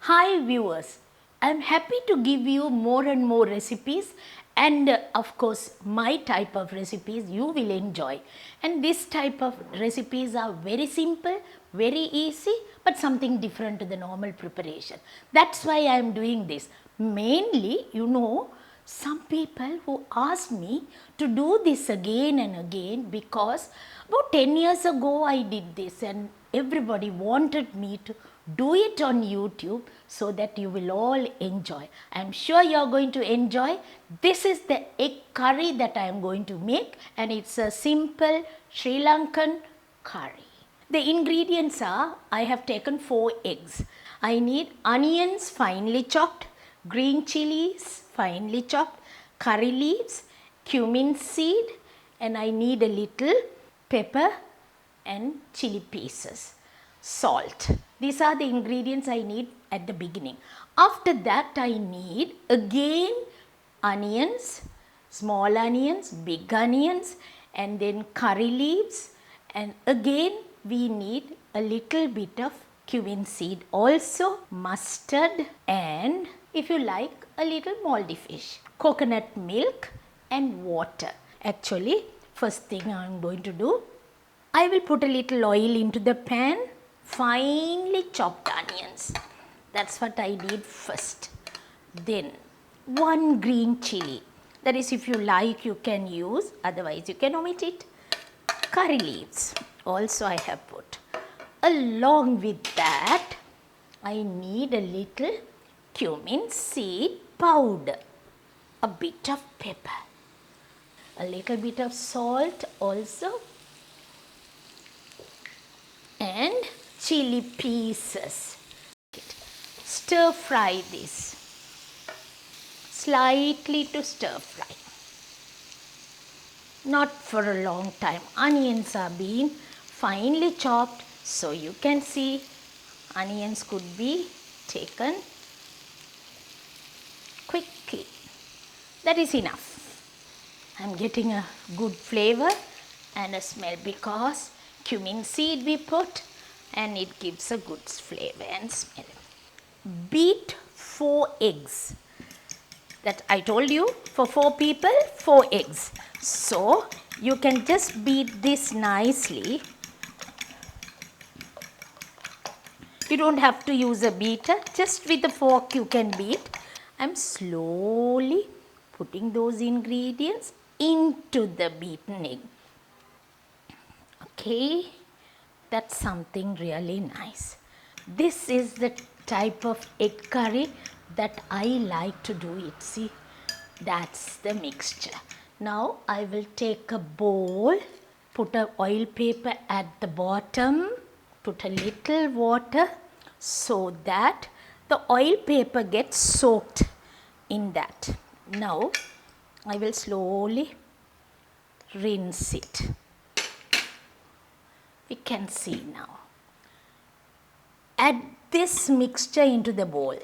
Hi viewers, I am happy to give you more and more recipes and of course my type of recipes you will enjoy, and this type of recipes are very simple, very easy, but something different to the normal preparation. That's why I am doing this. Mainly, some people who ask me to do this again and again because about 10 years ago I did this and everybody wanted me to do it on YouTube so that you will all enjoy. I am sure you are going to enjoy. This is the egg curry that I am going to make, and it's a simple Sri Lankan curry. The ingredients are, I have taken 4 eggs. I need onions finely chopped, green chilies finely chopped, curry leaves, cumin seed, and I need a little pepper and chili pieces, salt. These are the ingredients I need at the beginning. After that I need again onions, small onions, big onions, and then curry leaves, and again we need a little bit of cumin seed, also mustard, and if you like a little moldy fish, coconut milk and water. Actually, first thing I am going to do, I will put a little oil into the pan, finely chopped onions. That's what I did first. Then 1 green chili. That is, if you like you can use, otherwise you can omit it. Curry leaves also I have put. Along with that I need a little cumin seed powder, a bit of pepper, a little bit of salt also, and chili pieces. Stir fry this, slightly to stir fry, not for a long time. Onions are being finely chopped, so you can see onions could be taken quickly. That is enough. I am getting a good flavor and a smell because cumin seed we put, and it gives a good flavor and smell. Beat 4 eggs. That I told you, for 4 people 4 eggs. So you can just beat this nicely. You don't have to use a beater, just with a fork you can beat. I am slowly putting those ingredients into the beaten egg. Okay, that's something really nice. This is the type of egg curry that I like to do it. See, that's the mixture. Now I will take a bowl, put a oil paper at the bottom, put a little water so that the oil paper gets soaked in that. Now I will slowly rinse it. We can see now. Add this mixture into the bowl.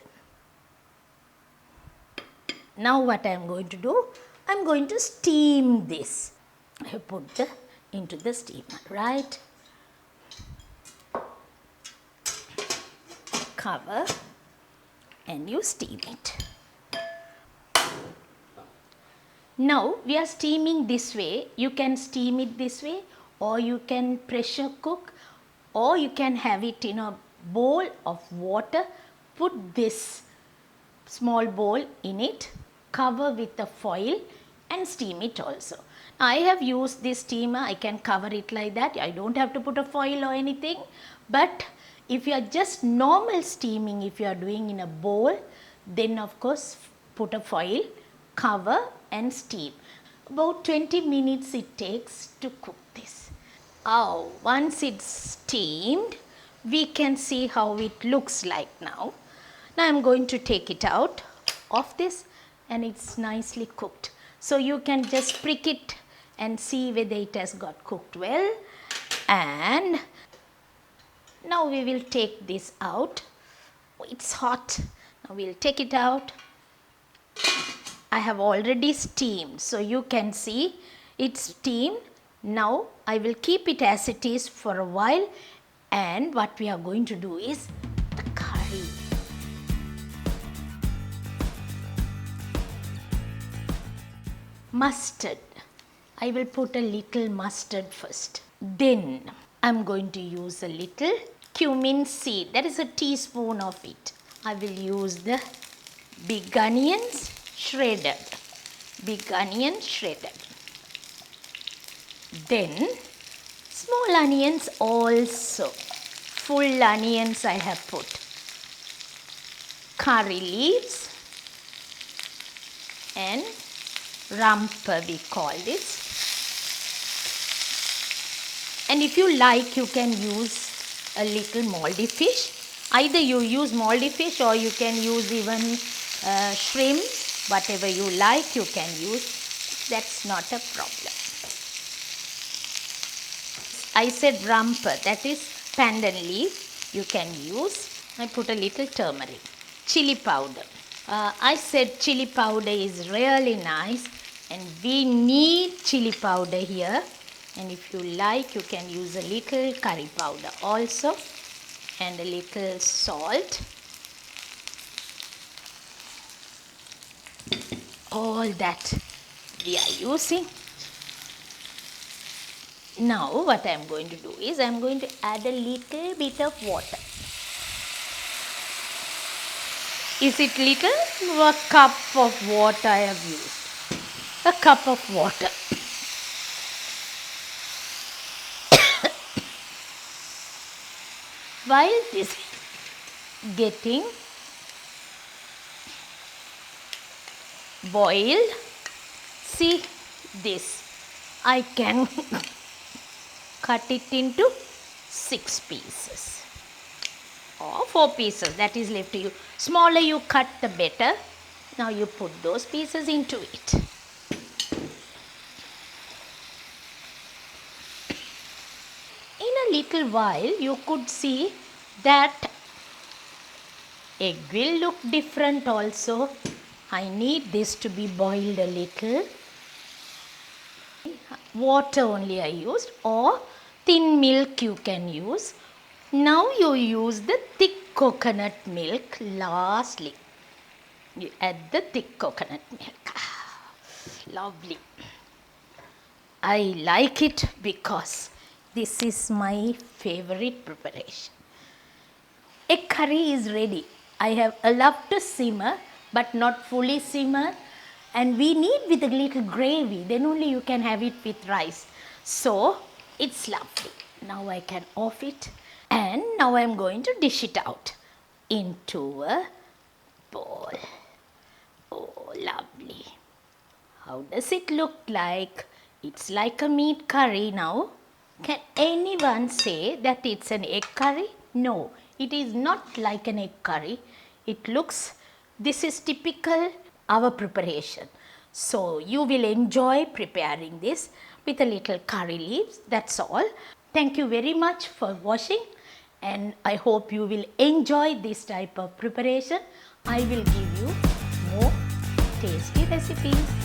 Now what I am going to do, I am going to steam this. I have put into the steamer, right? Cover and you steam it. Now we are steaming this way. You can steam it this way, or you can pressure cook, or you can have it in a bowl of water. Put this small bowl in it, cover with a foil and steam it also. I have used this steamer. I can cover it like that. I don't have to put a foil or anything. But if you are just normal steaming, if you are doing in a bowl, then of course put a foil, cover and steam. About 20 minutes it takes to cook this. Oh, once it's steamed, we can see how it looks like now. Now I am going to take it out of this, and it's nicely cooked. So you can just prick it and see whether it has got cooked well. And now we will take this out. Oh, it's hot. Now we will take it out. I have already steamed, so you can see it's steamed. Now I will keep it as it is for a while, and what we are going to do is the curry. Mustard. I will put a little mustard first. Then I'm going to use a little cumin seed. That is a teaspoon of it. I will use the big onions shredded. Big onion shredded. Then small onions also. Full onions I have put. Curry leaves and rumper we call this. And if you like, you can use a little moldy fish. Either you use moldy fish or you can use even shrimp. Whatever you like, you can use. That's not a problem. I said rumper, that is pandan leaf. You can use. I put a little turmeric. Chili powder. I said chili powder is really nice and we need chili powder here. And if you like, you can use a little curry powder also and a little salt. All that we are using. Now what I am going to do is I am going to add a little bit of water. Is it little? A cup of water I have used. A cup of water. While this is getting boiled, see this. I can cut it into 6 pieces or 4 pieces, that is left to you. Smaller you cut, the better. Now you put those pieces into it. In a little while you could see that egg will look different also. I need this to be boiled a little. Water only I used or thin milk you can use. Now you use the thick coconut milk lastly. You add the thick coconut milk. Lovely. I like it because this is my favorite preparation. Egg curry is ready. I have allowed to simmer but not fully simmer. And we need with a little gravy, then only you can have it with rice. So it's lovely. Now I can off it and now I am going to dish it out into a bowl. Oh, lovely. How does it look like? It's like a meat curry now. Can anyone say that it's an egg curry? No, it is not like an egg curry. It looks, this is typical our preparation. So you will enjoy preparing this with a little curry leaves. That's all. Thank you very much for watching and I hope you will enjoy this type of preparation. I will give you more tasty recipes.